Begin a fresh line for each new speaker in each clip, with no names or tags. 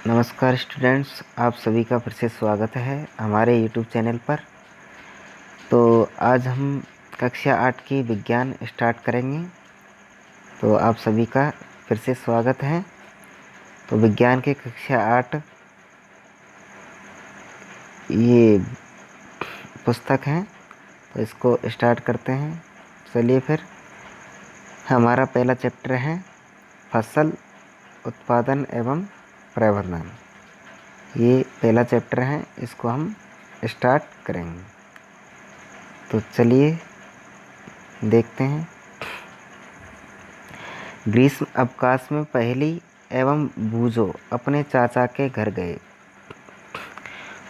नमस्कार स्टूडेंट्स, आप सभी का फिर से स्वागत है हमारे यूट्यूब चैनल पर। तो आज हम कक्षा 8 की विज्ञान स्टार्ट करेंगे। तो आप सभी का फिर से स्वागत है। तो विज्ञान की कक्षा 8 ये पुस्तक है, तो इसको स्टार्ट करते हैं। चलिए फिर, हमारा पहला चैप्टर है फसल उत्पादन एवं प्रबंधन। ये पहला चैप्टर है, इसको हम स्टार्ट करेंगे। तो चलिए देखते हैं। ग्रीष्म अवकाश में पहेली एवं बूझो अपने चाचा के घर गए।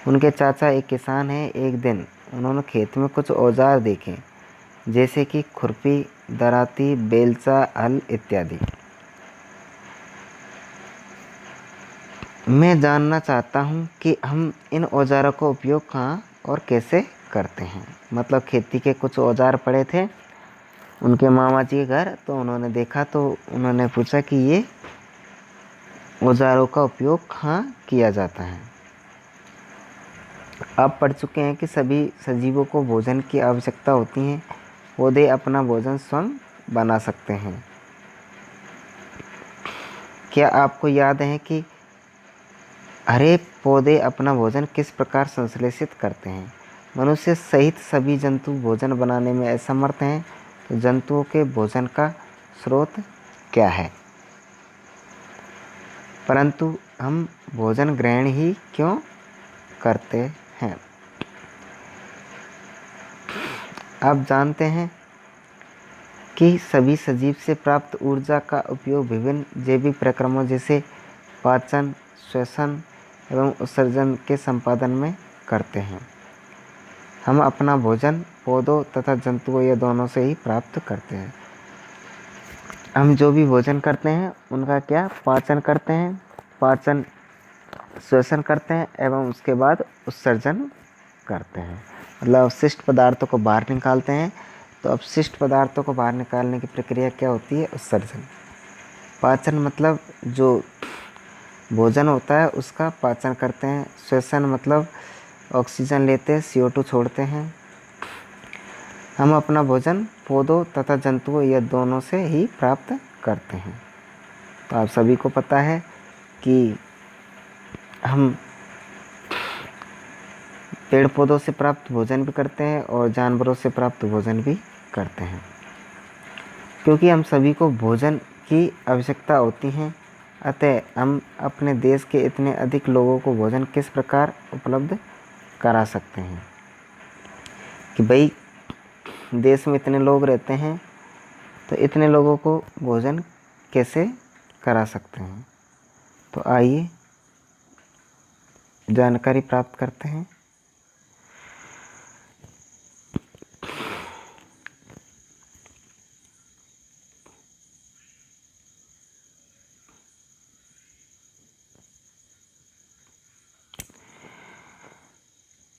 उनके चाचा एक किसान हैं। एक दिन उन्होंने खेत में कुछ औजार देखे, जैसे कि खुरपी, दराती, बेलचा, हल इत्यादि। मैं जानना चाहता हूँ कि हम इन औजारों का उपयोग कहाँ और कैसे करते हैं। मतलब खेती के कुछ औजार पड़े थे उनके मामा जी के घर, तो उन्होंने देखा, तो उन्होंने पूछा कि ये औजारों का उपयोग कहाँ किया जाता है। आप पढ़ चुके हैं कि सभी सजीवों को भोजन की आवश्यकता होती है। पौधे अपना भोजन स्वयं बना सकते हैं। क्या आपको याद है कि हरे पौधे अपना भोजन किस प्रकार संश्लेषित करते हैं? मनुष्य सहित सभी जंतु भोजन बनाने में असमर्थ हैं। तो जंतुओं के भोजन का स्रोत क्या है? परंतु हम भोजन ग्रहण ही क्यों करते हैं? आप जानते हैं कि सभी सजीव से प्राप्त ऊर्जा का उपयोग विभिन्न जैविक प्रक्रमों जैसे पाचन, श्वसन एवं उत्सर्जन के संपादन में करते हैं। हम अपना भोजन पौधों तथा जंतुओं या दोनों से ही प्राप्त करते हैं। हम जो भी भोजन करते हैं उनका क्या पाचन करते हैं, पाचन श्वसन करते हैं एवं उसके बाद उत्सर्जन करते हैं। मतलब अवशिष्ट पदार्थों को बाहर निकालते हैं। तो अपशिष्ट पदार्थों को बाहर निकालने की प्रक्रिया क्या होती है? उत्सर्जन। पाचन मतलब जो भोजन होता है उसका पाचन करते हैं। श्वसन मतलब ऑक्सीजन लेते हैं, CO2 छोड़ते हैं। हम अपना भोजन पौधों तथा जंतुओं या दोनों से ही प्राप्त करते हैं। तो आप सभी को पता है कि हम पेड़ पौधों से प्राप्त भोजन भी करते हैं और जानवरों से प्राप्त भोजन भी करते हैं, क्योंकि हम सभी को भोजन की आवश्यकता होती है। अतः हम अपने देश के इतने अधिक लोगों को भोजन किस प्रकार उपलब्ध करा सकते हैं कि भाई देश में इतने लोग रहते हैं, तो इतने लोगों को भोजन कैसे करा सकते हैं। तो आइए जानकारी प्राप्त करते हैं।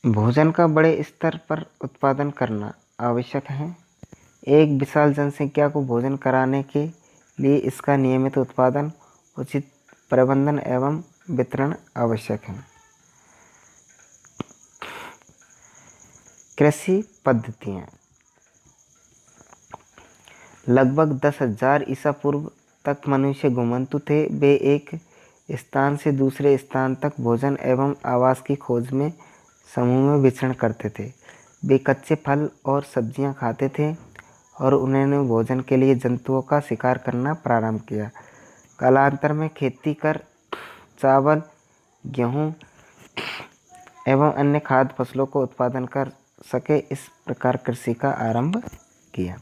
भोजन का बड़े स्तर पर उत्पादन करना आवश्यक है। एक विशाल जनसंख्या को भोजन कराने के लिए इसका नियमित उत्पादन, उचित प्रबंधन एवं वितरण आवश्यक है। कृषि पद्धतियाँ। लगभग 10,000 ईसा पूर्व तक मनुष्य घुमंतु थे। वे एक स्थान से दूसरे स्थान तक भोजन एवं आवास की खोज में समूह में विचरण करते थे। वे कच्चे फल और सब्जियां खाते थे और उन्होंने भोजन के लिए जंतुओं का शिकार करना प्रारंभ किया। कालांतर में खेती कर चावल, गेहूं एवं अन्य खाद्य फसलों को उत्पादन कर सके, इस प्रकार कृषि का आरंभ किया।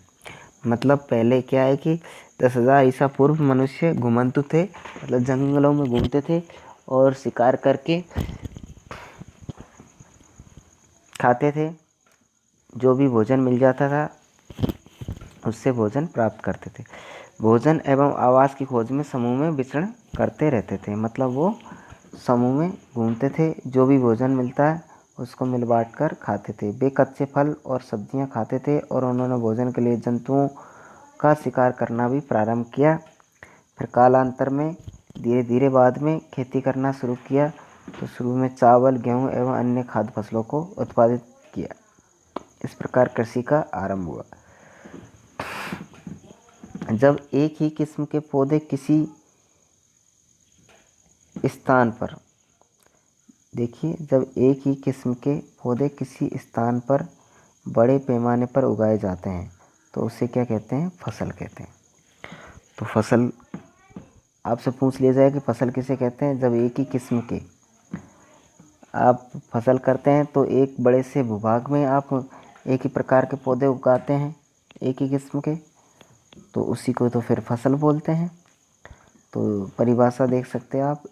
मतलब पहले क्या है कि 10,000 ईसा पूर्व मनुष्य घुमंतु थे, मतलब जंगलों में घूमते थे और शिकार करके खाते थे। जो भी भोजन मिल जाता था उससे भोजन प्राप्त करते थे। भोजन एवं आवास की खोज में समूह में विचरण करते रहते थे। मतलब वो समूह में घूमते थे, जो भी भोजन मिलता है उसको मिल बांट कर खाते थे। वे कच्चे फल और सब्जियां खाते थे और उन्होंने भोजन के लिए जंतुओं का शिकार करना भी प्रारंभ किया। फिर कालांतर में धीरे धीरे बाद में खेती करना शुरू किया तो शुरू में चावल, गेहूं एवं अन्य खाद्य फसलों को उत्पादित किया। इस प्रकार कृषि का आरंभ हुआ। जब एक ही किस्म के पौधे किसी स्थान पर, देखिए, जब एक ही किस्म के पौधे किसी स्थान पर बड़े पैमाने पर उगाए जाते हैं तो उसे क्या कहते हैं? फसल कहते हैं। तो फसल आपसे पूछ लिया जाए कि फसल किसे कहते हैं? जब एक ही किस्म के आप फसल करते हैं तो एक बड़े से भूभाग में आप एक ही प्रकार के पौधे उगाते हैं एक ही किस्म के, तो उसी को तो फिर फसल बोलते हैं। तो परिभाषा देख सकते हैं आप,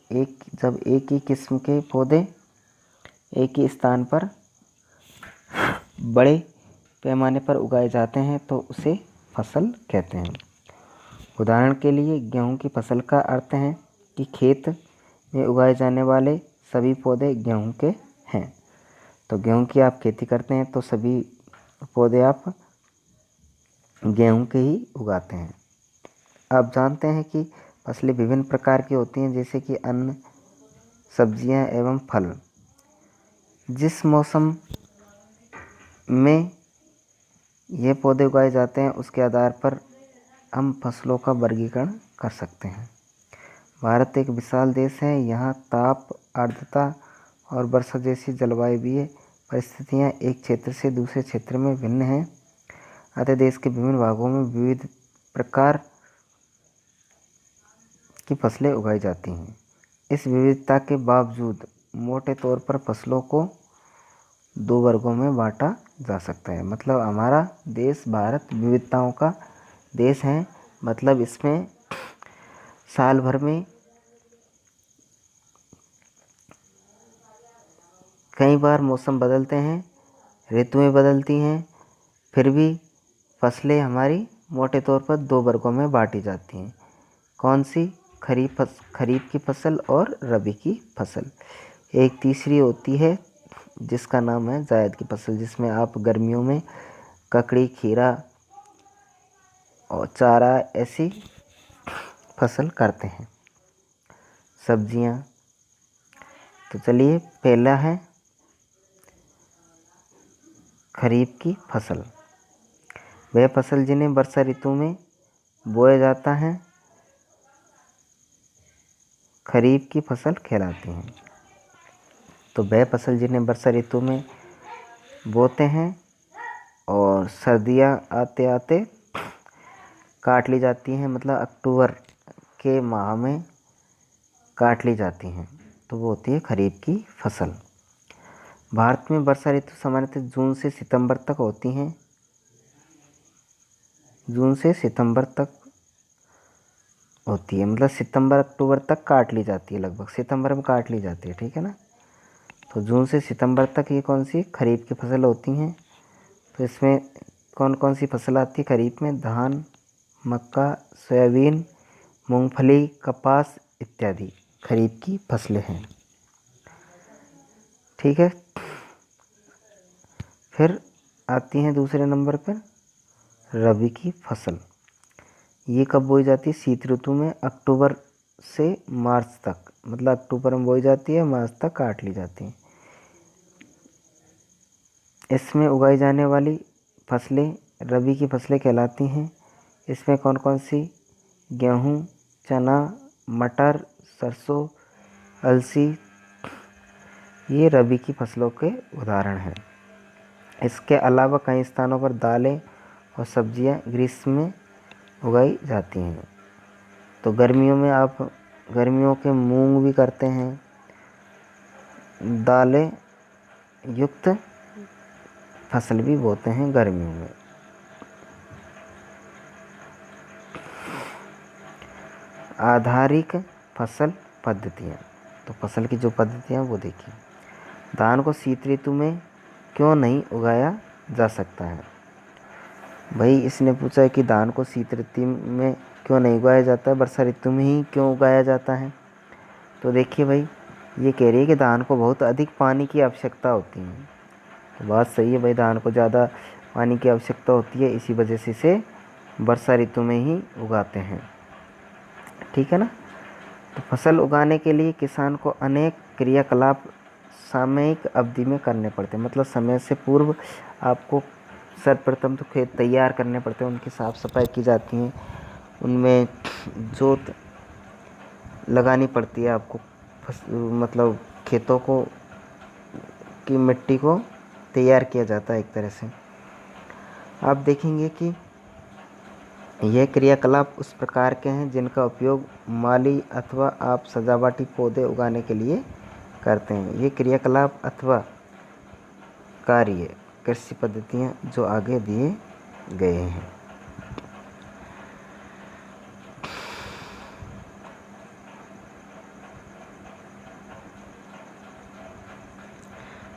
जब एक ही किस्म के पौधे एक ही स्थान पर बड़े पैमाने पर उगाए जाते हैं तो उसे फसल कहते हैं। उदाहरण के लिए गेहूं की फसल का अर्थ है कि खेत में उगाए जाने वाले सभी पौधे गेहूं के हैं। तो गेहूं की आप खेती करते हैं तो सभी पौधे आप गेहूं के ही उगाते हैं। आप जानते हैं कि फसलें विभिन्न प्रकार की होती हैं, जैसे कि अन्न, सब्जियां एवं फल। जिस मौसम में ये पौधे उगाए जाते हैं उसके आधार पर हम फसलों का वर्गीकरण कर सकते हैं। भारत एक विशाल देश है। यहाँ ताप, आर्द्रता और वर्षा जैसी जलवायु परिस्थितियाँ एक क्षेत्र से दूसरे क्षेत्र में भिन्न हैं। अतः देश के विभिन्न भागों में विविध प्रकार की फसलें उगाई जाती हैं। इस विविधता के बावजूद मोटे तौर पर फसलों को दो वर्गों में बांटा जा सकता है। मतलब हमारा देश भारत विविधताओं का देश है। मतलब इसमें साल भर में कई बार मौसम बदलते हैं, ऋतुएं बदलती हैं, फिर भी फसलें हमारी मोटे तौर पर दो वर्गों में बांटी जाती हैं। कौन सी? खरीफ की फसल और रबी की फसल। एक तीसरी होती है जिसका नाम है जायद की फसल, जिसमें आप गर्मियों में ककड़ी, खीरा और चारा ऐसी फसल करते हैं। सब्जियां, तो चलिए, पहला है खरीफ की फसल। वह फसल जिन्हें वर्षा ऋतु में बोया जाता है खरीफ की फसल कहलाती हैं। तो वह फसल जिन्हें वर्षा ऋतु में बोते हैं और सर्दियाँ आते आते काट ली जाती हैं, मतलब अक्टूबर के माह में काट ली जाती हैं, तो वो होती है खरीफ की फसल। भारत में वर्षा ऋतु सामान्यतः जून से सितंबर तक होती हैं। जून से सितंबर तक होती है, मतलब सितंबर अक्टूबर तक काट ली जाती है, लगभग सितंबर में काट ली जाती है, ठीक है ना। तो जून से सितंबर तक ये कौन सी खरीफ की फसल होती हैं। तो इसमें कौन कौन सी फसल आती है खरीफ में? धान, मक्का, सोयाबीन, मूंगफली, कपास इत्यादि खरीफ की फसलें हैं, ठीक है। फिर आती हैं दूसरे नंबर पर रबी की फसल। ये कब बोई जाती है? शीत ऋतु में, अक्टूबर से मार्च तक, मतलब अक्टूबर में बोई जाती है, मार्च तक काट ली जाती है। इसमें उगाई जाने वाली फसलें रबी की फसलें कहलाती हैं। इसमें कौन कौन सी? गेहूँ, चना, मटर, सरसों, अलसी, ये रबी की फसलों के उदाहरण हैं। इसके अलावा कई स्थानों पर दालें और सब्जियां ग्रीष्म में उगाई जाती हैं। तो गर्मियों में आप गर्मियों के मूंग भी करते हैं, दालें युक्त फसल भी बोते हैं गर्मियों में। आधारिक फसल पद्धतियाँ, तो फसल की जो पद्धतियाँ वो देखिए। धान को शीत ऋतु में क्यों नहीं उगाया जा सकता है? भाई इसने पूछा है कि धान को शीत ऋतु में क्यों नहीं उगाया जाता है, वर्षा ऋतु में ही क्यों उगाया जाता है। तो देखिए भाई, ये कह रही है कि धान को बहुत अधिक पानी की आवश्यकता होती है। तो बात सही है भाई, धान को ज़्यादा पानी की आवश्यकता होती है, इसी वजह से इसे वर्षा ऋतु में ही उगाते हैं, ठीक है ना। तो फसल उगाने के लिए किसान को अनेक क्रियाकलाप सामयिक अवधि में करने पड़ते हैं। मतलब समय से पूर्व आपको सर्वप्रथम तो खेत तैयार करने पड़ते हैं, उनकी साफ़ सफाई की जाती है, उनमें जोत लगानी पड़ती है आपको, मतलब खेतों को की मिट्टी को तैयार किया जाता है एक तरह से। आप देखेंगे कि यह क्रियाकलाप उस प्रकार के हैं जिनका उपयोग माली अथवा आप सजावटी पौधे उगाने के लिए करते हैं। ये क्रियाकलाप अथवा कार्य कृषि पद्धतियाँ जो आगे दिए गए हैं।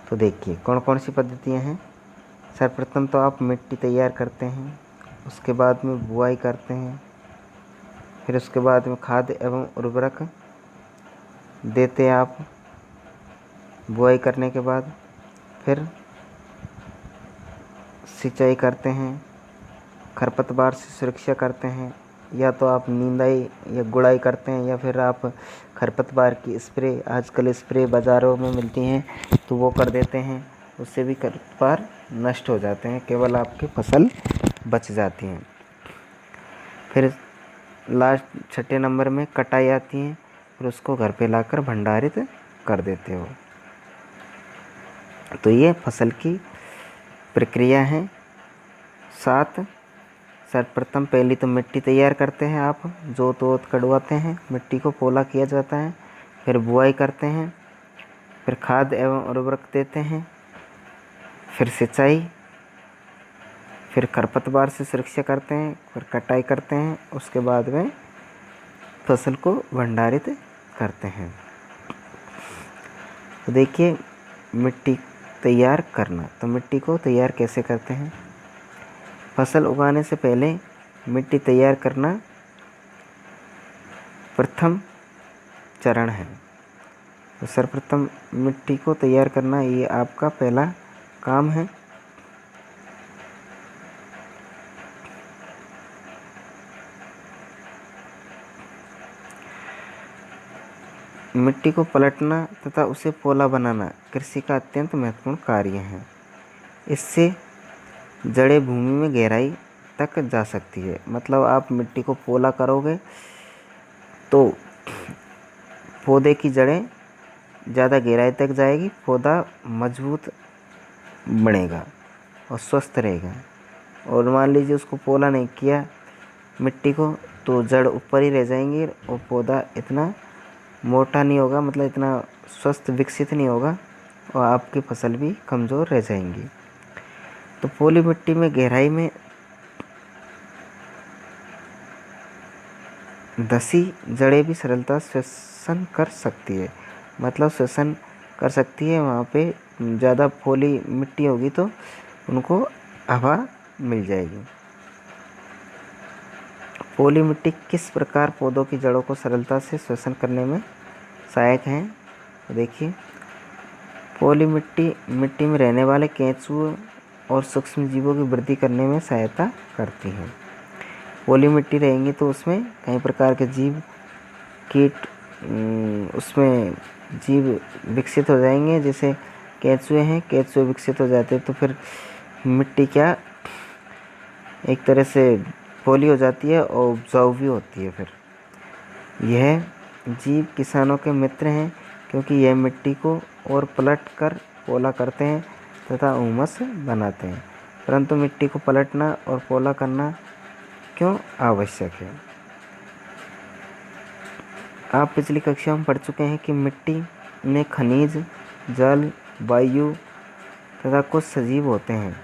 तो देखिए कौन कौन सी पद्धतियाँ हैं। सर्वप्रथम तो आप मिट्टी तैयार करते हैं, उसके बाद में बुआई करते हैं, फिर उसके बाद में खाद एवं उर्वरक देते हैं आप। बुआई करने के बाद फिर सिंचाई करते हैं, खरपतवार से सुरक्षा करते हैं, या तो आप निंदाई या गुड़ाई करते हैं, या फिर आप खरपतवार की स्प्रे, आजकल स्प्रे बाज़ारों में मिलती हैं तो वो कर देते हैं। उससे भी खरपतवार नष्ट हो जाते हैं, केवल आपकी फसल बच जाती हैं। फिर लास्ट छठे नंबर में कटाई आती है, फिर उसको घर पे लाकर भंडारित कर देते हो। तो ये फसल की प्रक्रिया है। 7 सर्वप्रथम पहली तो मिट्टी तैयार करते हैं आप, जोत वोत कटवाते हैं, मिट्टी को पोला किया जाता है, फिर बुआई करते हैं, फिर खाद एवं उर्वरक देते हैं, फिर सिंचाई, फिर खरपतवार से सुरक्षा करते हैं, फिर कटाई करते हैं, उसके बाद में फसल को भंडारित करते हैं। तो देखिए मिट्टी तैयार करना, तो मिट्टी को तैयार कैसे करते हैं। फसल उगाने से पहले मिट्टी तैयार करना प्रथम चरण है। तो सर्वप्रथम मिट्टी को तैयार करना ये आपका पहला काम है। मिट्टी को पलटना तथा उसे पोला बनाना कृषि का अत्यंत महत्वपूर्ण कार्य है। इससे जड़ें भूमि में गहराई तक जा सकती है। मतलब आप मिट्टी को पोला करोगे तो पौधे की जड़ें ज़्यादा गहराई तक जाएगी, पौधा मजबूत बनेगा और स्वस्थ रहेगा। और मान लीजिए उसको पोला नहीं किया मिट्टी को, तो जड़ ऊपर ही रह जाएंगी और पौधा इतना मोटा नहीं होगा, मतलब इतना स्वस्थ विकसित नहीं होगा, और आपकी फसल भी कमज़ोर रह जाएंगी। तो पोली मिट्टी में गहराई में धसी जड़ें भी सरलता श्वसन कर सकती है। मतलब श्वसन कर सकती है, वहाँ पे ज़्यादा पोली मिट्टी होगी तो उनको हवा मिल जाएगी। पोली मिट्टी किस प्रकार पौधों की जड़ों को सरलता से श्वसन करने में सहायक है। तो देखिए पोली मिट्टी मिट्टी में रहने वाले केंचुओं और सूक्ष्म जीवों की वृद्धि करने में सहायता करती है। पोली मिट्टी रहेंगी तो उसमें कई प्रकार के जीव कीट उसमें जीव विकसित हो जाएंगे। जैसे केंचुए हैं, केंचुए विकसित हो जाते हैं तो फिर मिट्टी क्या एक तरह से पोली हो जाती है और उपजाऊ भी होती है। फिर यह जीव किसानों के मित्र हैं, क्योंकि यह मिट्टी को और पलट कर पोला करते हैं तथा हुमस बनाते हैं। परंतु मिट्टी को पलटना और पोला करना क्यों आवश्यक है। आप पिछली कक्षा में पढ़ चुके हैं कि मिट्टी में खनिज, जल, वायु तथा कुछ सजीव होते हैं।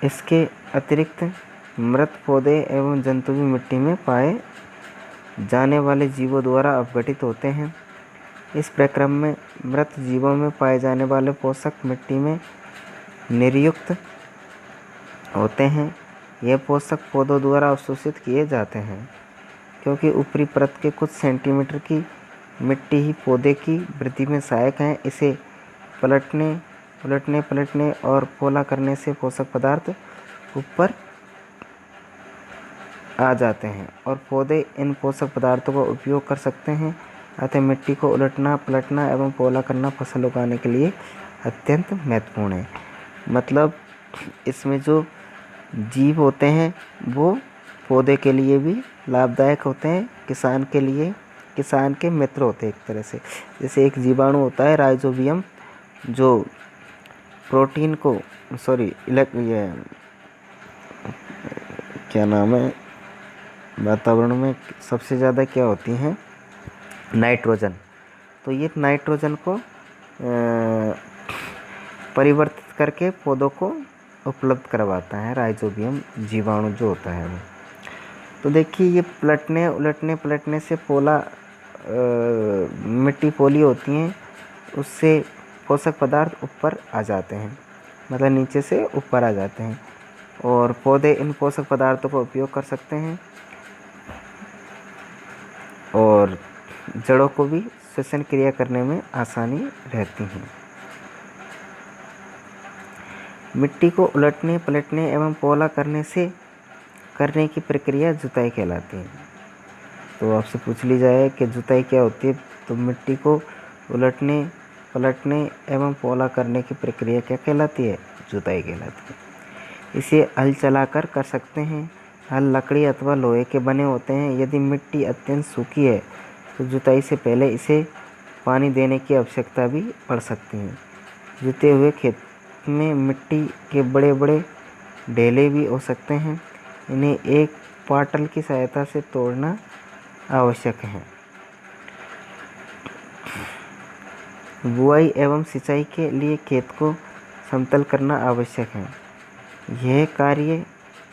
इसके अतिरिक्त मृत पौधे एवं जंतु भी मिट्टी में पाए जाने वाले जीवों द्वारा अपघटित होते हैं। इस प्रक्रम में मृत जीवों में पाए जाने वाले पोषक मिट्टी में निर्युक्त होते हैं। यह पोषक पौधों द्वारा अवशोषित किए जाते हैं, क्योंकि ऊपरी परत के कुछ सेंटीमीटर की मिट्टी ही पौधे की वृद्धि में सहायक है। इसे पलटने और पोला करने से पोषक पदार्थ ऊपर आ जाते हैं और पौधे इन पोषक पदार्थों का उपयोग कर सकते हैं। अतः मिट्टी को उलटना, पलटना एवं पोला करना फसल उगाने के लिए अत्यंत महत्वपूर्ण है। मतलब इसमें जो जीव होते हैं वो पौधे के लिए भी लाभदायक होते हैं, किसान के लिए, किसान के मित्र होते हैं एक तरह से। जैसे एक जीवाणु होता है राइजोबियम, जो प्रोटीन को ये क्या नाम है, वातावरण में सबसे ज़्यादा क्या होती हैं, नाइट्रोजन। तो ये नाइट्रोजन को परिवर्तित करके पौधों को उपलब्ध करवाता है राइजोबियम जीवाणु जो होता है वो। तो देखिए ये पलटने उलटने पलटने से पोला मिट्टी पोली होती हैं, उससे पोषक पदार्थ ऊपर आ जाते हैं, मतलब नीचे से ऊपर आ जाते हैं और पौधे इन पोषक पदार्थों का उपयोग कर सकते हैं और जड़ों को भी श्वसन क्रिया करने में आसानी रहती है। मिट्टी को उलटने पलटने एवं पोला करने की प्रक्रिया जुताई कहलाती है। तो आपसे पूछ ली जाए कि जुताई क्या होती है, तो मिट्टी को उलटने पलटने एवं पोला करने की प्रक्रिया क्या कहलाती है, जुताई कहलाती है। इसे हल चलाकर कर सकते हैं। हल लकड़ी अथवा लोहे के बने होते हैं। यदि मिट्टी अत्यंत सूखी है तो जुताई से पहले इसे पानी देने की आवश्यकता भी पड़ सकती है। जुते हुए खेत में मिट्टी के बड़े बड़े ढेले भी हो सकते हैं, इन्हें एक पाटल की सहायता से तोड़ना आवश्यक है। बुआई एवं सिंचाई के लिए खेत को समतल करना आवश्यक है। यह कार्य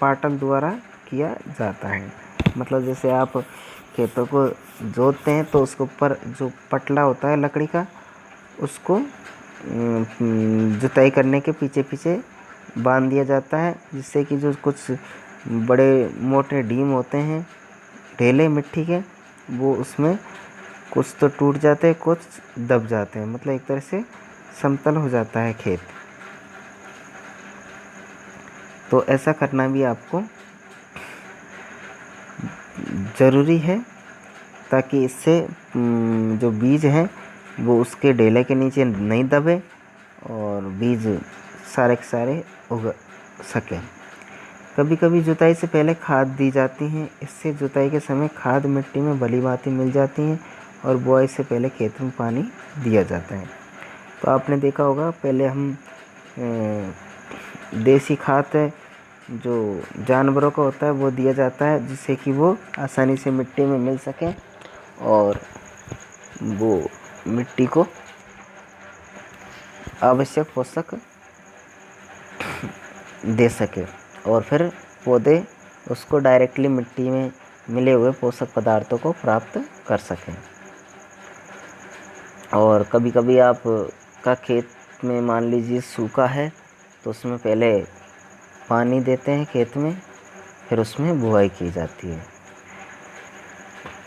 पाटल द्वारा किया जाता है। मतलब जैसे आप खेतों को जोतते हैं तो उसके ऊपर जो पटला होता है लकड़ी का, उसको जुताई करने के पीछे पीछे बांध दिया जाता है, जिससे कि जो कुछ बड़े मोटे डीम होते हैं ढेले मिट्टी के, वो उसमें कुछ तो टूट जाते हैं, कुछ दब जाते हैं, मतलब एक तरह से समतल हो जाता है खेत। तो ऐसा करना भी आपको ज़रूरी है ताकि इससे जो बीज हैं वो उसके ढेले के नीचे नहीं दबे और बीज सारे के सारे उग सकें। कभी कभी जुताई से पहले खाद दी जाती हैं। इससे जुताई के समय खाद मिट्टी में भली भांति मिल जाती हैं और बुआई से पहले खेत में पानी दिया जाता है। तो आपने देखा होगा पहले हम देसी खाद जो जानवरों का होता है वो दिया जाता है, जिससे कि वो आसानी से मिट्टी में मिल सके और वो मिट्टी को आवश्यक पोषक दे सके और फिर पौधे उसको डायरेक्टली मिट्टी में मिले हुए पोषक पदार्थों को प्राप्त कर सकें। और कभी कभी आप का खेत में मान लीजिए सूखा है तो उसमें पहले पानी देते हैं खेत में, फिर उसमें बुआई की जाती है।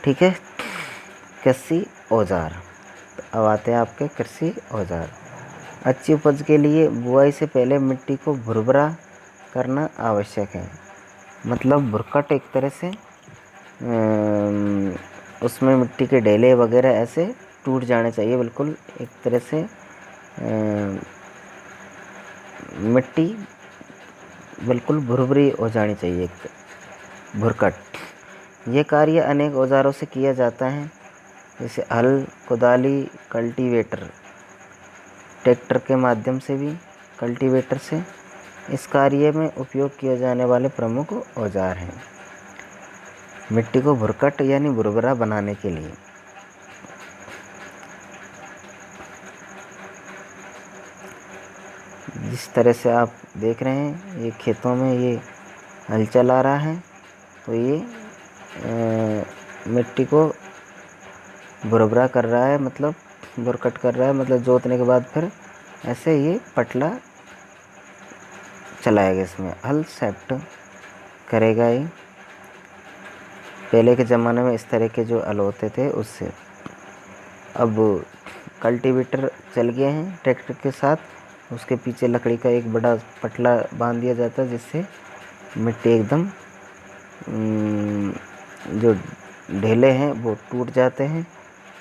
ठीक है। कृषि औजार। अब आते हैं आपके कृषि औजार। अच्छी उपज के लिए बुआई से पहले मिट्टी को भुरभुरा करना आवश्यक है। मतलब भुरकट एक तरह से उसमें मिट्टी के ढेले वगैरह ऐसे टूट जाने चाहिए, बिल्कुल एक तरह से मिट्टी बिल्कुल भुरभुरी हो जानी चाहिए, एक भुरकट। ये कार्य अनेक औजारों से किया जाता है, जैसे हल, कुदाली, कल्टीवेटर, ट्रैक्टर के माध्यम से भी, कल्टीवेटर से। इस कार्य में उपयोग किए जाने वाले प्रमुख औजार हैं मिट्टी को भुरकट यानी भुरभुरा बनाने के लिए। जिस तरह से आप देख रहे हैं ये खेतों में ये हल चला रहा है, तो ये मिट्टी को भुरभुरा कर रहा है, मतलब भुरकट कर रहा है, मतलब जोतने के बाद फिर ऐसे ये पटला चलाएगा, इसमें हल सेट करेगा ये। पहले के ज़माने में इस तरह के जो हल होते थे उससे। अब कल्टीवेटर चल गए हैं ट्रैक्टर के साथ, उसके पीछे लकड़ी का एक बड़ा पटला बांध दिया जाता है, जिससे मिट्टी एकदम जो ढेले हैं वो टूट जाते हैं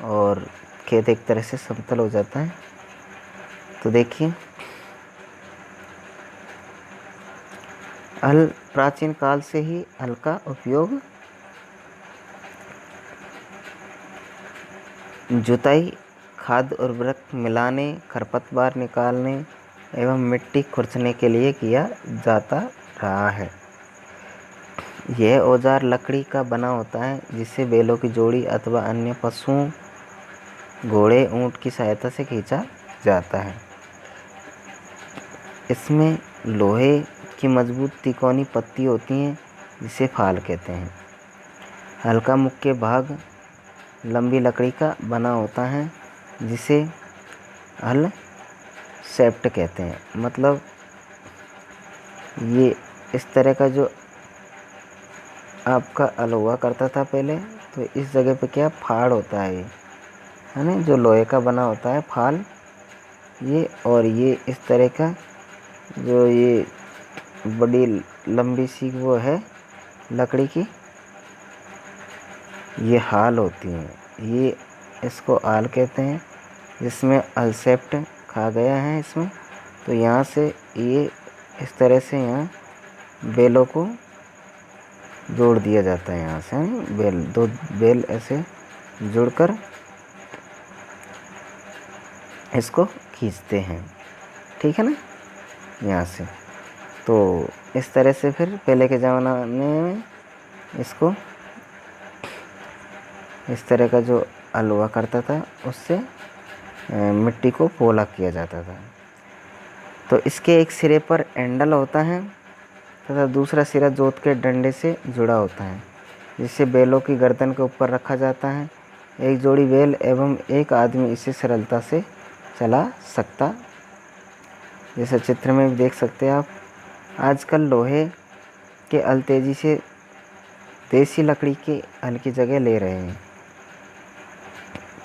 और खेत एक तरह से समतल हो जाता है। तो देखिए, हल प्राचीन काल से ही हल का उपयोग जुताई, खाद उर्वरक मिलाने, खरपतवार निकालने एवं मिट्टी खुरचने के लिए किया जाता रहा है। यह औजार लकड़ी का बना होता है जिसे बैलों की जोड़ी अथवा अन्य पशुओं, घोड़े, ऊंट की सहायता से खींचा जाता है। इसमें लोहे की मजबूत तिकोनी पत्ती होती हैं जिसे फाल कहते हैं। हल का मुख्य भाग लंबी लकड़ी का बना होता है जिसे हल सेप्ट कहते हैं। मतलब ये इस तरह का जो आपका हल हुआ करता था पहले, तो इस जगह पे क्या फाड़ होता है, ये है ना, जो लोहे का बना होता है फाल ये, और ये इस तरह का जो ये बड़ी लंबी सी वो है लकड़ी की, ये हाल होती हैं। ये इसको हाल कहते हैं जिसमें अल्सेप्ट खा गया है इसमें। तो यहाँ से ये इस तरह से यहाँ बेलों को जोड़ दिया जाता है। यहाँ से बेल, दो बेल ऐसे जुड़कर इसको खींचते हैं, ठीक है ना, यहाँ से। तो इस तरह से फिर पहले के ज़माने में इसको इस तरह का जो हल हुआ करता था उससे मिट्टी को पोला किया जाता था। तो इसके एक सिरे पर एंडल होता है तथा दूसरा सिरा जोत के डंडे से जुड़ा होता है जिसे बैलों की गर्दन के ऊपर रखा जाता है। एक जोड़ी बैल एवं एक आदमी इसे सरलता से चला सकता, जैसे चित्र में भी देख सकते हैं आप। आजकल लोहे के हल तेजी से देसी लकड़ी के हल की जगह ले रहे हैं।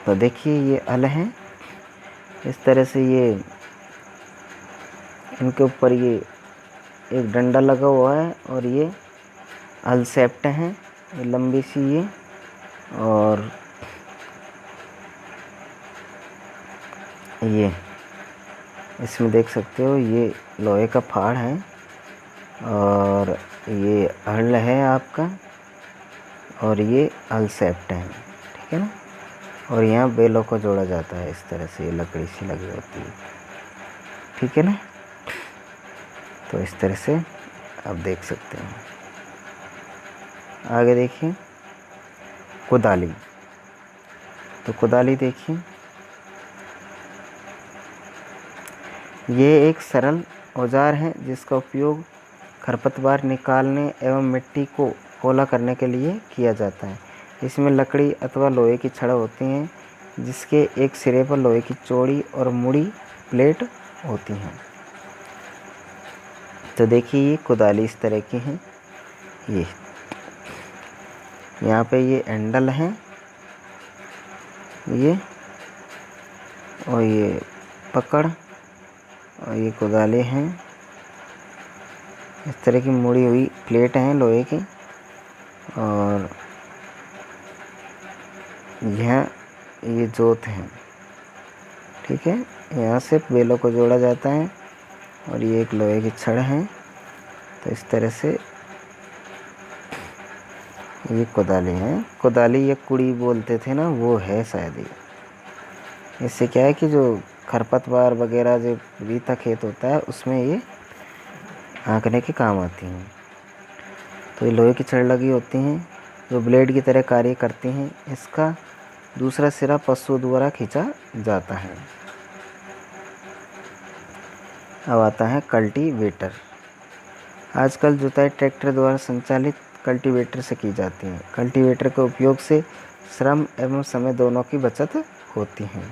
तो देखिए, ये हल हैं, इस तरह से ये इनके ऊपर ये एक डंडा लगा हुआ है और ये हल सेप्ट हैं, ये लंबी सी ये, और ये इसमें देख सकते हो ये लोहे का फाड़ है और ये हल है आपका, और ये हल सेप्ट है, ठीक है ना। और यहाँ बैलों को जोड़ा जाता है इस तरह से, ये लकड़ी सी लगी होती है, ठीक है ना। तो इस तरह से आप देख सकते हैं। आगे देखिए कुदाली। तो कुदाली देखिए, ये एक सरल औजार है जिसका उपयोग खरपतवार निकालने एवं मिट्टी को पोला करने के लिए किया जाता है। इसमें लकड़ी अथवा लोहे की छड़ होती हैं जिसके एक सिरे पर लोहे की चौड़ी और मुड़ी प्लेट होती हैं। तो देखिए, ये कुदाली इस तरह की है। ये यहाँ पे ये हैंडल है ये, और ये पकड़, और ये कुदाली हैं, इस तरह की मुड़ी हुई प्लेट हैं लोहे की। और यहाँ ये जोत है, ठीक है, यहाँ से बैलों को जोड़ा जाता है। और ये एक लोहे की छड़ है। तो इस तरह से ये कुदाली है। कुदाली या कुड़ी बोलते थे ना, वो है शायद ये। इससे क्या है कि जो खरपतवार वगैरह जो रीता खेत होता है उसमें ये हाँकने के काम आती हैं। तो ये लोहे की छड़ लगी होती हैं जो ब्लेड की तरह कार्य करती हैं। इसका दूसरा सिरा पशु द्वारा खींचा जाता है। अब आता है कल्टीवेटर। आजकल जुताई ट्रैक्टर द्वारा संचालित कल्टीवेटर से की जाती है। कल्टीवेटर के उपयोग से श्रम एवं समय दोनों की बचत होती है।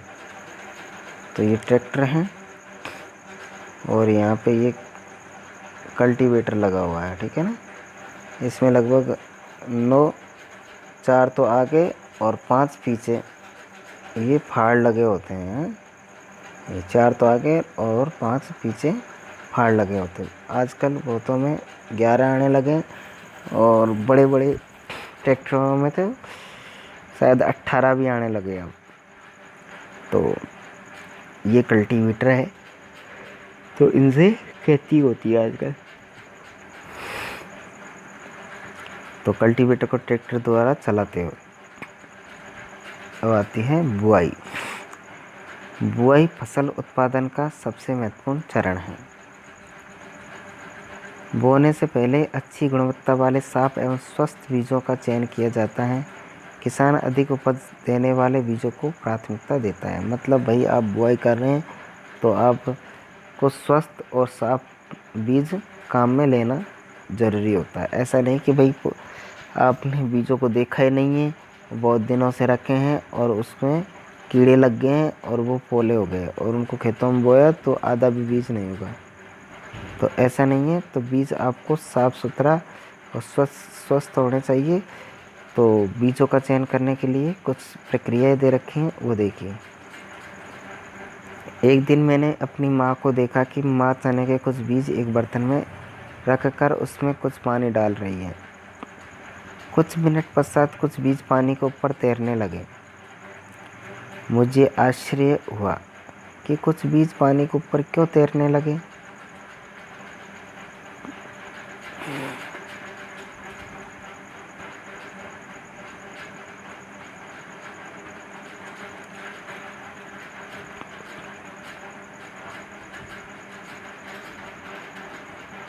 तो ये ट्रैक्टर है और यहाँ पे ये कल्टीवेटर लगा हुआ है, ठीक है ना। इसमें लगभग 9, 4 तो आगे और 5 पीछे ये फाड़ लगे होते हैं। ये 4 तो आगे और 5 पीछे फाड़ लगे होते हैं। आजकल बहुतों में 11 आने लगे, और बड़े बड़े ट्रैक्टरों में तो शायद 18 भी आने लगे अब। तो ये कल्टीवेटर है, तो इनसे खेती होती है आजकल। तो कल्टीवेटर को ट्रैक्टर द्वारा चलाते हुए अब आती है बुआई। बुआई फसल उत्पादन का सबसे महत्वपूर्ण चरण है। बोने से पहले अच्छी गुणवत्ता वाले साफ एवं स्वस्थ बीजों का चयन किया जाता है। किसान अधिक उपज देने वाले बीजों को प्राथमिकता देता है। मतलब भाई आप बुआई कर रहे हैं तो आपको स्वस्थ और साफ बीज काम में लेना ज़रूरी होता है। ऐसा नहीं कि भाई आपने बीजों को देखा ही नहीं है, बहुत दिनों से रखे हैं और उसमें कीड़े लग गए हैं और वो पोले हो गए और उनको खेतों में बोया तो आधा भी बीज नहीं होगा। तो ऐसा नहीं है। तो बीज आपको साफ़ सुथरा और स्वस्थ होने चाहिए। तो बीजों का चयन करने के लिए कुछ प्रक्रियाएं दे रखी हैं, वो देखिए। एक दिन मैंने अपनी माँ को देखा कि माँ चने के कुछ बीज एक बर्तन में रख कर उसमें कुछ पानी डाल रही है। कुछ मिनट पश्चात कुछ बीज पानी के ऊपर तैरने लगे। मुझे आश्चर्य हुआ कि कुछ बीज पानी के ऊपर क्यों तैरने लगे।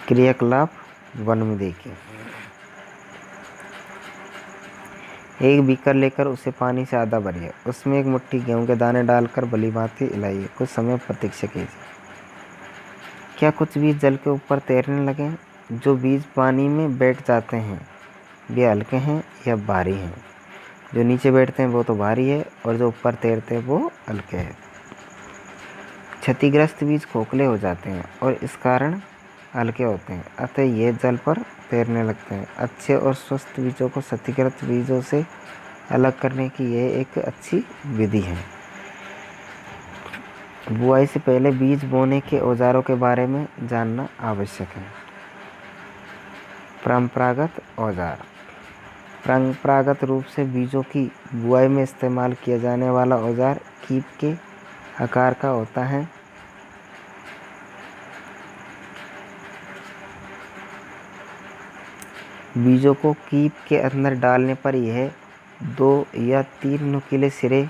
क्रियाकलाप 1 में देखिए। एक बीकर लेकर उसे पानी से आधा भरिए। उसमें एक मुट्ठी गेहूं के दाने डालकर भलीभांति हिलाइए। कुछ समय प्रतीक्षा कीजिए। क्या कुछ बीज जल के ऊपर तैरने लगे? जो बीज पानी में बैठ जाते हैं वे हल्के हैं या भारी हैं? जो नीचे बैठते हैं वो तो भारी है और जो ऊपर तैरते हैं वो हल्के हैं। क्षतिग्रस्त बीज खोखले हो जाते हैं और इस कारण हल्के होते हैं, अतः ये जल पर तैरने लगते हैं। अच्छे और स्वस्थ बीजों को क्षतिग्रस्त बीजों से अलग करने की यह एक अच्छी विधि है। बुआई से पहले बीज बोने के औजारों के बारे में जानना आवश्यक है। परंपरागत औजार। परंपरागत रूप से बीजों की बुआई में इस्तेमाल किया जाने वाला औजार कीप के आकार का होता है। बीजों को कीप के अंदर डालने पर यह 2 या 3 नुकीले सिरे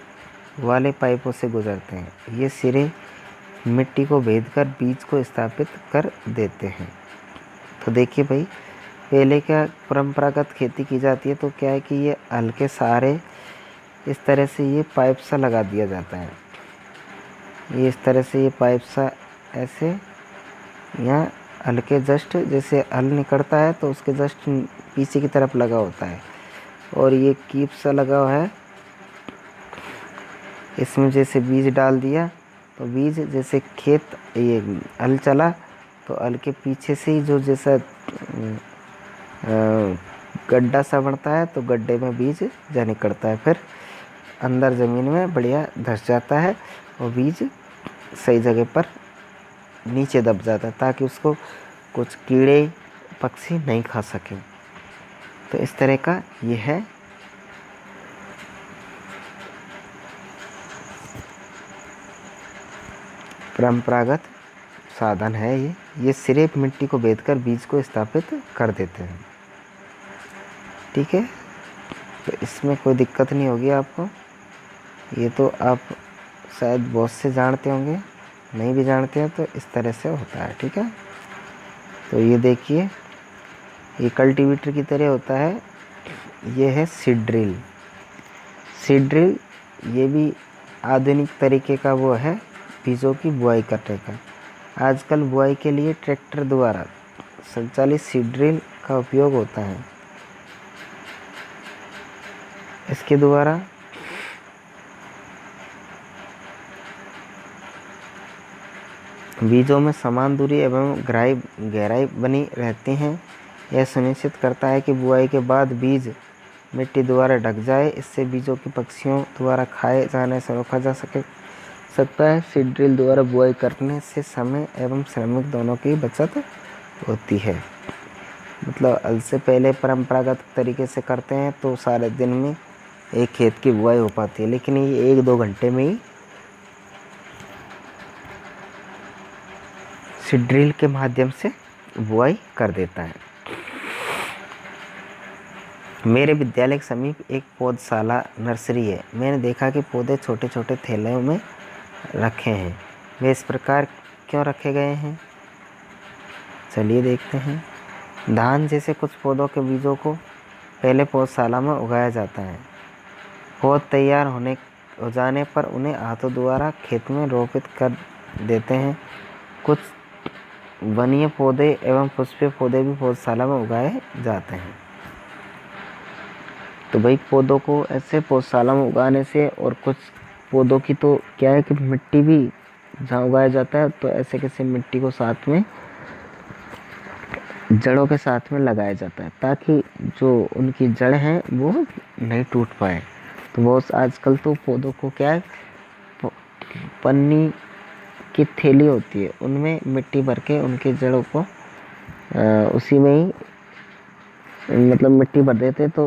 वाले पाइपों से गुजरते हैं। ये सिरे मिट्टी को भेदकर बीज को स्थापित कर देते हैं। तो देखिए भाई, पहले क्या परंपरागत खेती की जाती है तो क्या है कि ये हल्के सहारे इस तरह से ये पाइप सा लगा दिया जाता है। ये इस तरह से ये पाइप सा ऐसे यहाँ हल्के जस्ट जैसे हल निकलता है तो उसके जस्ट पीछे की तरफ लगा होता है और ये कीप सा लगा हुआ है। इसमें जैसे बीज डाल दिया तो बीज जैसे खेत ये हल चला तो हल के पीछे से ही जो जैसा गड्ढा सा बनता है तो गड्ढे में बीज जा निकलता है, फिर अंदर ज़मीन में बढ़िया धंस जाता है और बीज सही जगह पर नीचे दब जाता है ताकि उसको कुछ कीड़े पक्षी नहीं खा सकें। तो इस तरह का ये है परंपरागत साधन है। ये सिर्फ मिट्टी को बेधकर बीज को स्थापित कर देते हैं। ठीक है, तो इसमें कोई दिक्कत नहीं होगी आपको। ये तो आप शायद बहुत से जानते होंगे, नहीं भी जानते हैं तो इस तरह से होता है। ठीक है, तो ये देखिए ये कल्टीवेटर की तरह होता है। ये है सीड ड्रिल। सीड ड्रिल ये भी आधुनिक तरीके का वो है बीजों की बुआई करने का। आजकल बुआई के लिए ट्रैक्टर द्वारा संचालित सीड ड्रिल का उपयोग होता है। इसके द्वारा बीजों में समान दूरी एवं गहराई बनी रहती हैं। यह सुनिश्चित करता है कि बुआई के बाद बीज मिट्टी द्वारा ढक जाए। इससे बीजों की पक्षियों द्वारा खाए जाने से रोका जा सकता है। सीड ड्रिल द्वारा बुआई करने से समय एवं श्रमिक दोनों की बचत होती है। मतलब हल से पहले परंपरागत तरीके से करते हैं तो सारे दिन में एक खेत की बुआई हो पाती है, लेकिन ये 1-2 घंटे में ही सीड ड्रिल के माध्यम से बुआई कर देता है। मेरे विद्यालय के समीप एक पौधशाला नर्सरी है। मैंने देखा कि पौधे छोटे छोटे थैलों में रखे हैं। वे इस प्रकार क्यों रखे गए हैं, चलिए देखते हैं। धान जैसे कुछ पौधों के बीजों को पहले पौधशाला में उगाया जाता है। पौध तैयार हो जाने पर उन्हें हाथों द्वारा खेत में रोपित कर देते हैं। कुछ वनीय पौधे एवं पुष्पीय पौधे भी पौधशाला में उगाए जाते हैं। तो भाई पौधों को ऐसे पौधशाला में उगाने से, और कुछ पौधों की तो क्या है कि मिट्टी भी जहाँ उगाया जाता है तो ऐसे कैसे मिट्टी को साथ में जड़ों के साथ में लगाया जाता है, ताकि जो उनकी जड़ हैं वो नहीं टूट पाए। तो बहुत आजकल तो पौधों को क्या है, पन्नी की थैली होती है, उनमें मिट्टी भर के उनकी जड़ों को उसी में ही मतलब मिट्टी भर देते, तो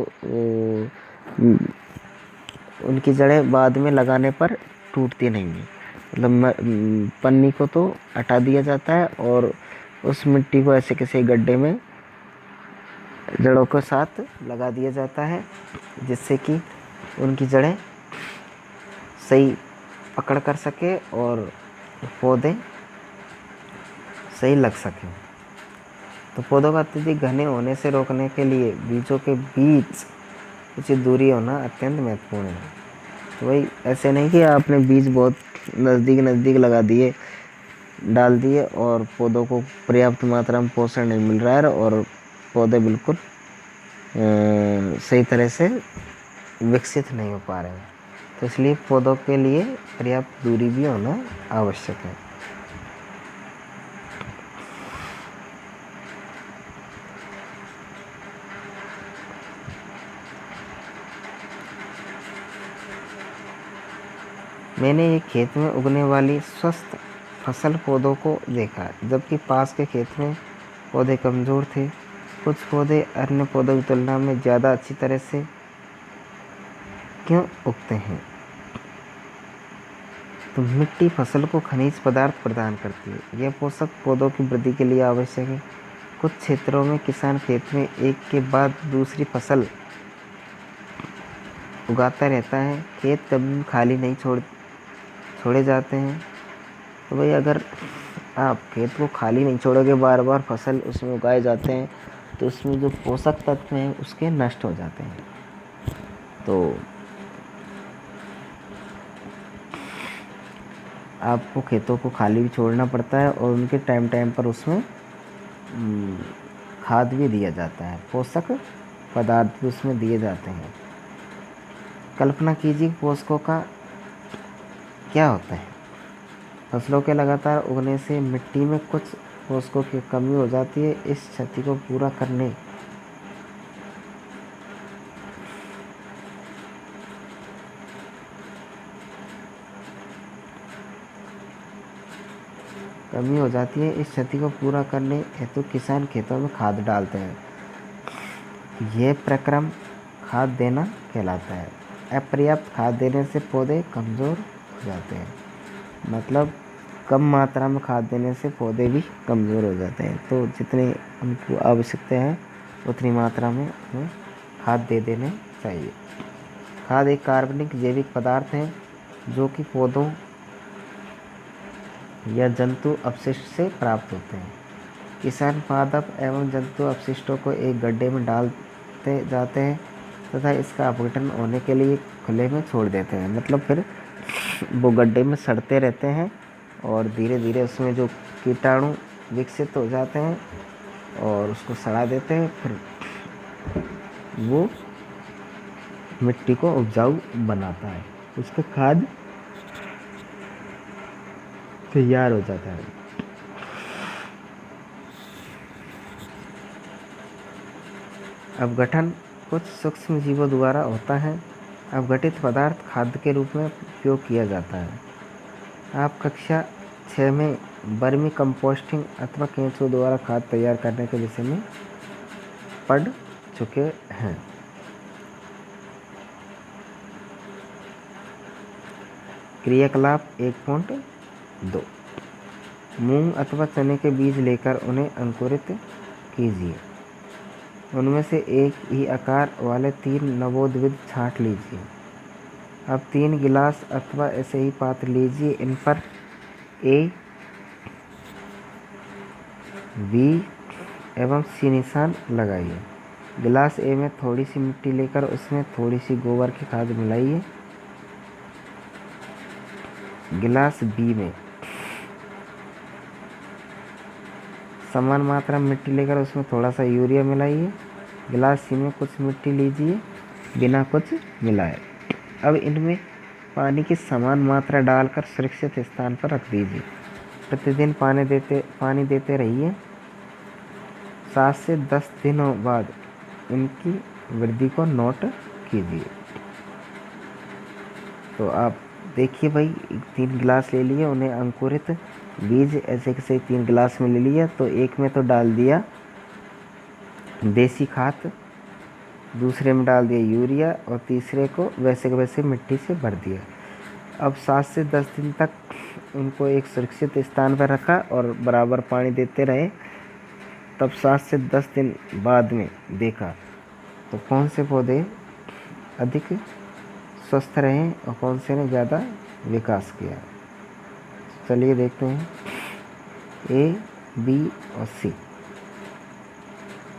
उनकी जड़ें बाद में लगाने पर टूटती नहीं है। मतलब पन्नी को तो हटा दिया जाता है और उस मिट्टी को ऐसे किसी गड्ढे में जड़ों के साथ लगा दिया जाता है, जिससे कि उनकी जड़ें सही पकड़ कर सके और पौधे सही लग सकें। तो पौधों का अत्यधिक घने होने से रोकने के लिए बीजों के बीच उचित दूरी होना अत्यंत महत्वपूर्ण है। तो भाई ऐसे नहीं कि आपने बीज बहुत नज़दीक लगा दिए, डाल दिए और पौधों को पर्याप्त मात्रा में पोषण नहीं मिल रहा है और पौधे बिल्कुल सही तरह से विकसित नहीं हो पा रहे हैं। तो इसलिए पौधों के लिए पर्याप्त दूरी भी होना आवश्यक है। मैंने एक खेत में उगने वाली स्वस्थ फसल पौधों को देखा, जबकि पास के खेत में पौधे कमज़ोर थे। कुछ पौधे अन्य पौधों की तुलना में ज़्यादा अच्छी तरह से क्यों उगते हैं? तो मिट्टी फसल को खनिज पदार्थ प्रदान करती है। यह पोषक पौधों की वृद्धि के लिए आवश्यक है। कुछ क्षेत्रों में किसान खेत में एक के बाद दूसरी फसल उगाता रहता है। खेत कभी भी खाली नहीं छोड़े जाते हैं। तो भाई अगर आप खेत को खाली नहीं छोड़ोगे, बार बार फसल उसमें उगाए जाते हैं, तो उसमें जो पोषक तत्व हैं उसके नष्ट हो जाते हैं। तो आपको खेतों को खाली भी छोड़ना पड़ता है और उनके टाइम टाइम पर उसमें खाद भी दिया जाता है, पोषक पदार्थ भी उसमें दिए जाते हैं। कल्पना कीजिए पोषकों का क्या होता है। फसलों के लगातार उगने से मिट्टी में कुछ पोषकों की कमी हो जाती है। इस क्षति को पूरा करने इस क्षति को पूरा करने हेतु किसान खेतों में खाद डालते हैं। यह प्रक्रम खाद देना कहलाता है। अपर्याप्त खाद देने से पौधे कमज़ोर हो जाते हैं। मतलब कम मात्रा में खाद देने से पौधे भी कमज़ोर हो जाते हैं। तो जितनी उनको आवश्यकता है उतनी मात्रा में उन्हें खाद दे देने चाहिए। खाद एक कार्बनिक जैविक पदार्थ है जो कि पौधों या जंतु अपशिष्ट से प्राप्त होते हैं। किसान पादप एवं जंतु अपशिष्टों को एक गड्ढे में डालते जाते हैं तथा इसका अपघटन होने के लिए खुले में छोड़ देते हैं। मतलब फिर वो गड्ढे में सड़ते रहते हैं और धीरे धीरे उसमें जो कीटाणु विकसित हो जाते हैं और उसको सड़ा देते हैं। फिर वो मिट्टी को उपजाऊ बनाता है, उसका खाद तैयार हो जाता है। अपघटन कुछ सूक्ष्म जीवों द्वारा होता है। अपघटित पदार्थ खाद्य के रूप में उपयोग किया जाता है। आप कक्षा 6 में वर्मी कंपोस्टिंग अथवा केंचुओं द्वारा खाद तैयार करने के विषय में पढ़ चुके हैं। क्रियाकलाप 1.2 मूंग अथवा चने के बीज लेकर उन्हें अंकुरित कीजिए। उनमें से एक ही आकार वाले 3 नवोद्भिद छांट लीजिए। अब 3 गिलास अथवा ऐसे ही पात्र लीजिए। इन पर A, B एवं C निशान लगाइए। गिलास A में थोड़ी सी मिट्टी लेकर उसमें थोड़ी सी गोबर की खाद मिलाइए। गिलास B में समान मात्रा में मिट्टी लेकर उसमें थोड़ा सा यूरिया मिलाइए। गिलास C में कुछ मिट्टी लीजिए बिना कुछ मिलाए। अब इनमें पानी की समान मात्रा डालकर सुरक्षित स्थान पर रख दीजिए। प्रतिदिन पानी देते रहिए। 7 से 10 दिनों बाद इनकी वृद्धि को नोट कीजिए। तो आप देखिए भाई, 3 गिलास ले लिए, उन्हें अंकुरित बीज ऐसे कैसे 3 गिलास में ले लिया। तो एक में तो डाल दिया देसी खाद, दूसरे में डाल दिया यूरिया और तीसरे को वैसे के वैसे मिट्टी से भर दिया। अब 7 से 10 दिन तक उनको एक सुरक्षित स्थान पर रखा और बराबर पानी देते रहे। तब 7 से 10 दिन बाद में देखा तो कौन से पौधे अधिक स्वस्थ रहे और कौन से ने ज़्यादा विकास किया। चलिए देखते हैं A, B और C।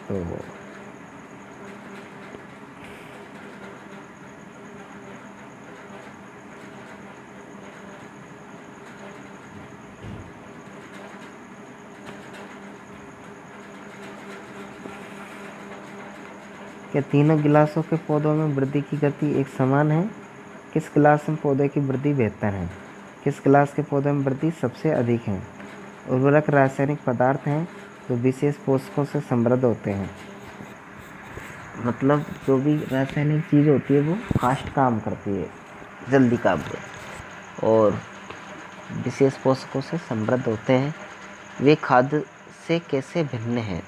तो क्या तीनों गिलासों के पौधों में वृद्धि की गति एक समान है? किस गिलास में पौधे की वृद्धि बेहतर है? किस गिलास के पौधे में वृद्धि सबसे अधिक है? उर्वरक रासायनिक पदार्थ हैं जो विशेष पोषकों से समृद्ध होते हैं। मतलब जो भी रासायनिक चीज़ होती है वो फास्ट काम करती है, जल्दी काम करती है और विशेष पोषकों से समृद्ध होते हैं। वे खाद से कैसे भिन्न हैं?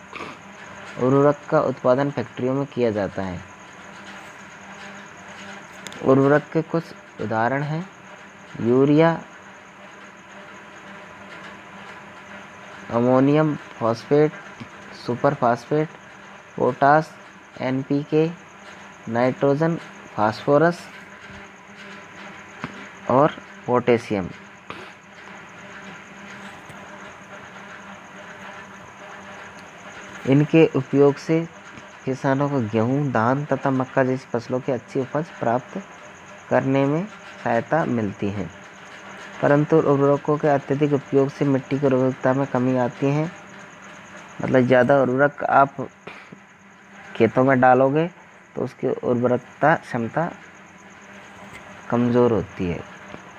उर्वरक का उत्पादन फैक्ट्रियों में किया जाता है। उर्वरक के कुछ उदाहरण हैं urea, ammonium phosphate, super phosphate, potash, NPK, nitrogen, phosphorus और पोटेशियम। इनके उपयोग से किसानों को गेहूं, धान तथा मक्का जैसी फसलों की अच्छी उपज प्राप्त करने में सहायता मिलती है। परंतु उर्वरकों के अत्यधिक उपयोग से मिट्टी की उर्वरकता में कमी आती है। मतलब ज़्यादा उर्वरक आप खेतों में डालोगे तो उसकी उर्वरकता क्षमता कमज़ोर होती है,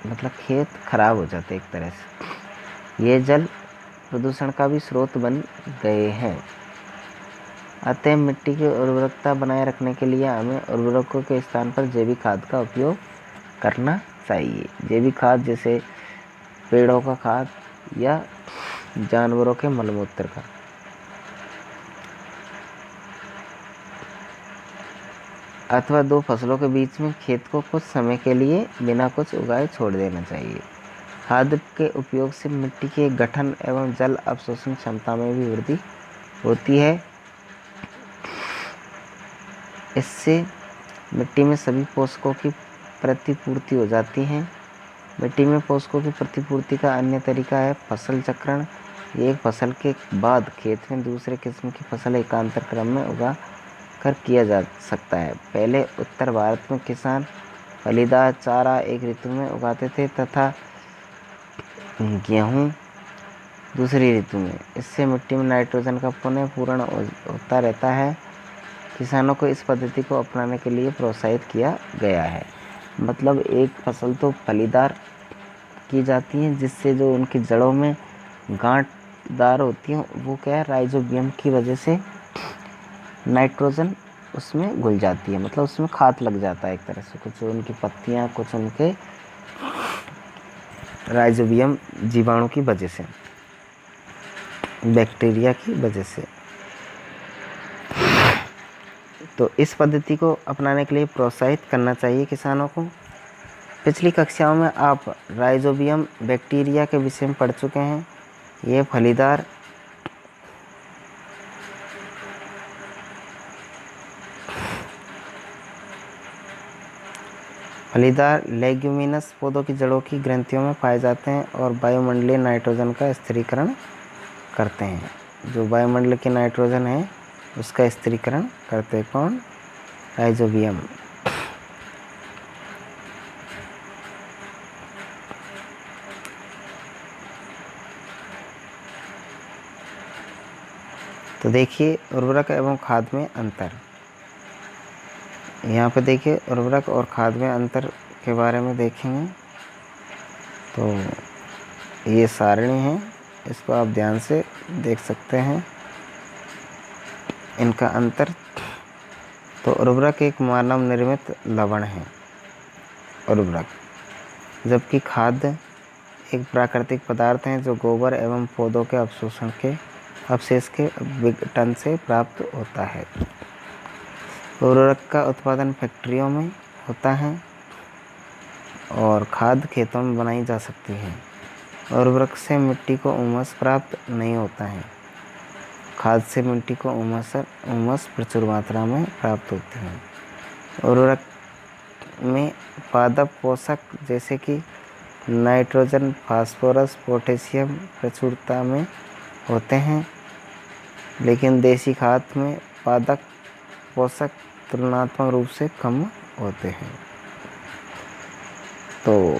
मतलब खेत खराब हो जाते हैं एक तरह से। ये जल प्रदूषण का भी स्रोत बन गए हैं। अतः मिट्टी की उर्वरकता बनाए रखने के लिए हमें उर्वरकों के स्थान पर जैविक खाद का उपयोग करना चाहिए। जैविक खाद जैसे पेड़ों का खाद या जानवरों के मलमूत्र का। अथवा 2 फसलों के बीच में खेत को कुछ समय के लिए बिना कुछ उगाए छोड़ देना चाहिए। खाद के उपयोग से मिट्टी के गठन एवं जल अवशोषण क्षमता में भी वृद्धि होती है। इससे मिट्टी में सभी पोषकों की प्रतिपूर्ति हो जाती है। मिट्टी में पोषकों की प्रतिपूर्ति का अन्य तरीका है फसल चक्रण। एक फसल के बाद खेत में दूसरे किस्म की फसल एकांतर क्रम में उगा कर किया जा सकता है। पहले उत्तर भारत में किसान फलीदार चारा एक ऋतु में उगाते थे तथा गेहूँ दूसरी ऋतु में। इससे मिट्टी में नाइट्रोजन का पुनः पूरण होता रहता है। किसानों को इस पद्धति को अपनाने के लिए प्रोत्साहित किया गया है। मतलब एक फसल तो फलीदार की जाती है जिससे जो उनकी जड़ों में गांठदार होती हैं वो क्या है, राइजोबियम की वजह से नाइट्रोजन उसमें घुल जाती है। मतलब उसमें खाद लग जाता है एक तरह से, कुछ उनकी पत्तियां, कुछ उनके राइजोबियम जीवाणु की वजह से, बैक्टीरिया की वजह से। तो इस पद्धति को अपनाने के लिए प्रोत्साहित करना चाहिए किसानों को। पिछली कक्षाओं में आप राइजोबियम बैक्टीरिया के विषय में पढ़ चुके हैं। ये फलीदार लेग्यूमिनस पौधों की जड़ों की ग्रंथियों में पाए जाते हैं और वायुमंडलीय नाइट्रोजन का स्थिरीकरण करते हैं। जो वायुमंडल की नाइट्रोजन है उसका स्थिरीकरण करते हैं कौन? राइजोबियम। तो देखिए उर्वरक एवं खाद में अंतर। यहाँ पे देखिए उर्वरक और खाद में अंतर के बारे में देखेंगे। तो ये सारणी है, इसको आप ध्यान से देख सकते हैं इनका अंतर। तो उर्वरक एक मानव निर्मित लवण है उर्वरक, जबकि खाद एक प्राकृतिक पदार्थ है जो गोबर एवं पौधों के अवशेष के विघटन से प्राप्त होता है। उर्वरक का उत्पादन फैक्ट्रियों में होता है और खाद खेतों में बनाई जा सकती है। उर्वरक से मिट्टी को उमस प्राप्त नहीं होता है। खाद से मिट्टी को उमस प्रचुर मात्रा में प्राप्त होती है। उर्वरक में पादप पोषक जैसे कि नाइट्रोजन, फास्फोरस, पोटेशियम प्रचुरता में होते हैं, लेकिन देसी खाद में पादप पोषक तुलनात्मक रूप से कम होते हैं। तो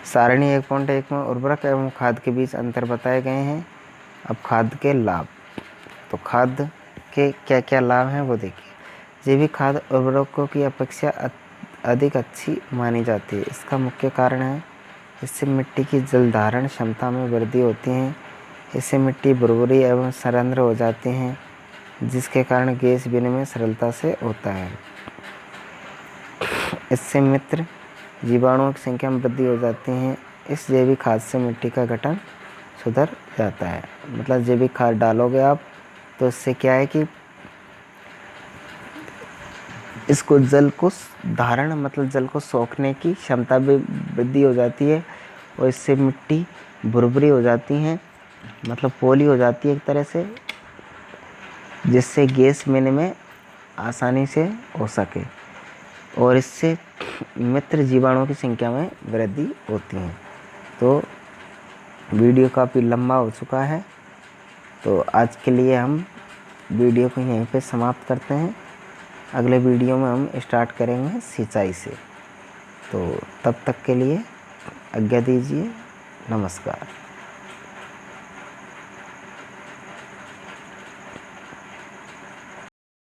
सारणी 1.1 में उर्वरक एवं खाद के बीच अंतर बताए गए हैं। अब खाद के लाभ। तो खाद के क्या क्या लाभ हैं वो देखिए। जैविक खाद उर्वरकों की अपेक्षा अधिक अच्छी मानी जाती है। इसका मुख्य कारण है इससे मिट्टी की जल धारण क्षमता में वृद्धि होती है। इससे मिट्टी भुरभुरी एवं सरंध्र हो जाती है, जिसके कारण गैस विनिमय सरलता से होता है। इससे मित्र जीवाणुओं की संख्या में वृद्धि हो जाती है। इस जैविक खाद से मिट्टी का गठन सुधर जाता है। मतलब जैविक खाद डालोगे आप तो इससे क्या है कि इसको जल को धारण मतलब जल को सोखने की क्षमता भी वृद्धि हो जाती है और इससे मिट्टी भुरभुरी हो जाती है, मतलब पोली हो जाती है एक तरह से, जिससे गैस विनिमय आसानी से हो सके और इससे मित्र जीवाणुओं की संख्या में वृद्धि होती है। तो वीडियो काफ़ी लंबा हो चुका है, तो आज के लिए हम वीडियो को यहीं पे समाप्त करते हैं। अगले वीडियो में हम स्टार्ट करेंगे सिंचाई से। तो तब तक के लिए आज्ञा दीजिए। नमस्कार।